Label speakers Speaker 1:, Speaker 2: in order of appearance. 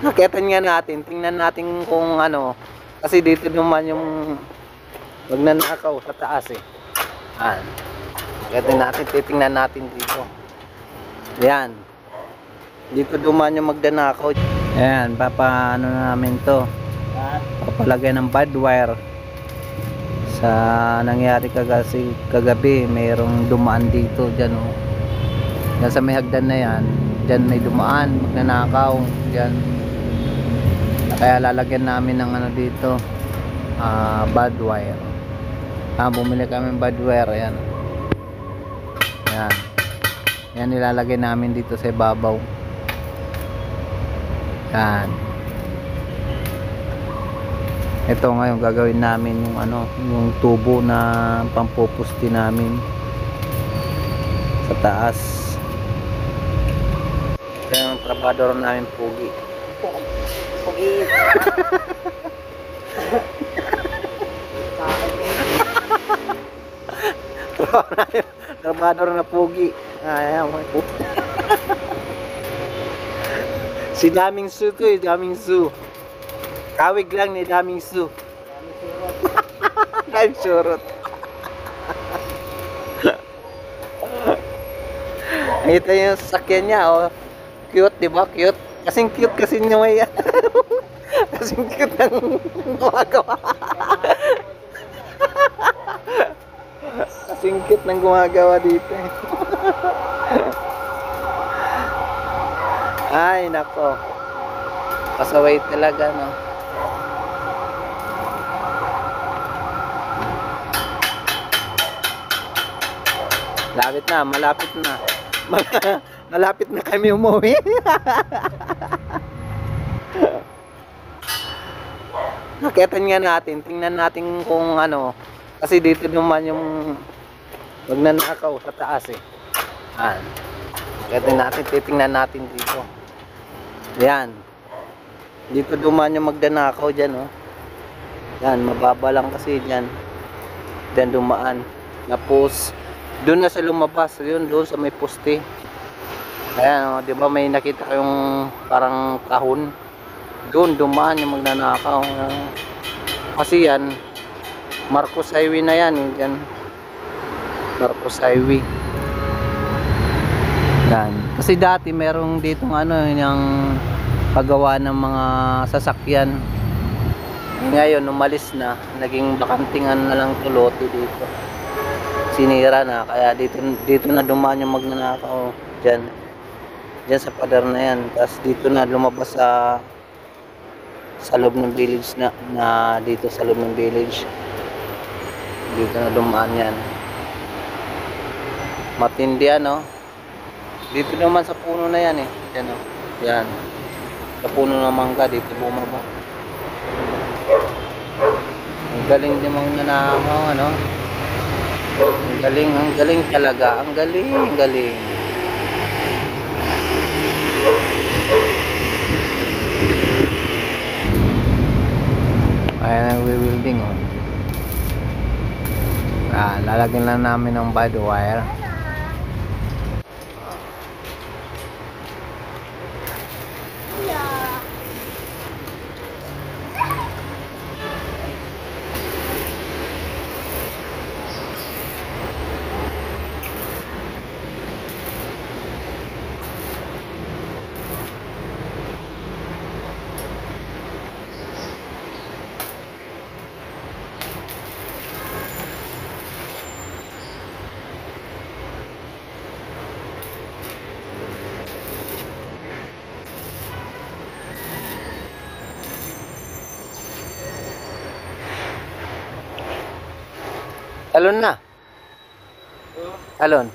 Speaker 1: Nakita nga natin, tingnan natin kung ano, kasi dito naman yung magnanakaw sa taas eh. Ayan. Nakita natin, titingnan natin dito. Ayan. Dito duman yung magnanakaw. Ayan, papaano na namin to. Papalagay ng bad wire. Sa nangyari kagabi, mayroong dumaan dito dyan oh. Yan sa may hagdan na yan, dyan may dumaan, magnanakaw dyan. Kaya lalagyan namin ng ano dito, bad wire. Bumili kami ng bad wire. Ayan. Ayan. Yan nilalagay namin dito sa ibabaw. Ayan. Ito ngayon gagawin namin yung ano, yung tubo na pampupusti namin sa taas. Ito yung trabador namin, Pugi. Pugi. Trabador na Pugi. Ayan. Si Daming Su to eh, Daming Su. Kawig lang ni Daming Su. Daming surot. Ito yung sasakyan niya oh. Cute, di ba? Cute. Kasing cute kasi niya may kasing cute ng gumagawa. Kasing cute ng gumagawa dito. Ay, nako. Pasaway talaga, no? Malapit na, malapit na. Malapit na kami umuwi. Nakita nga natin, tingnan natin kung ano, kasi dito naman yung magnanakaw sa taas eh. Ayan. Nakita natin, titingnan natin dito. Ayan. Dito duman yung magnanakaw dyan oh. Yan, mababa lang kasi dyan. Dyan dumaan. Tapos doon na sa lumabas, yun doon sa may poste. Ayan, oh, 'di ba may nakita kayong parang kahon? Doon dumaan yung magnanakaw. Kasi yan Marcos Highway na yan, diyan. Marcos Highway. Yan. Kasi dati merong ditong ano, yung paggawa ng mga sasakyan. Ngayon umalis na, naging bakantingan na lang tulote dito. Sinira na, kaya dito na dumaan yung magnanakaw diyan sa pader na yan. Tapos dito na lumabas sa loob ng village na dito sa loob ng village. Dito na dumaan yan. Matindi ano. Dito naman sa puno na yan eh. Yan oh. Yan. Sa puno ng mangga dito bumaba. Ang galing din magnanakaw ano. Ang galing talaga. Ang galing. Ayan ang rebuilding oh. Lalagyan lang namin ng bad wire. Talon na. Talon.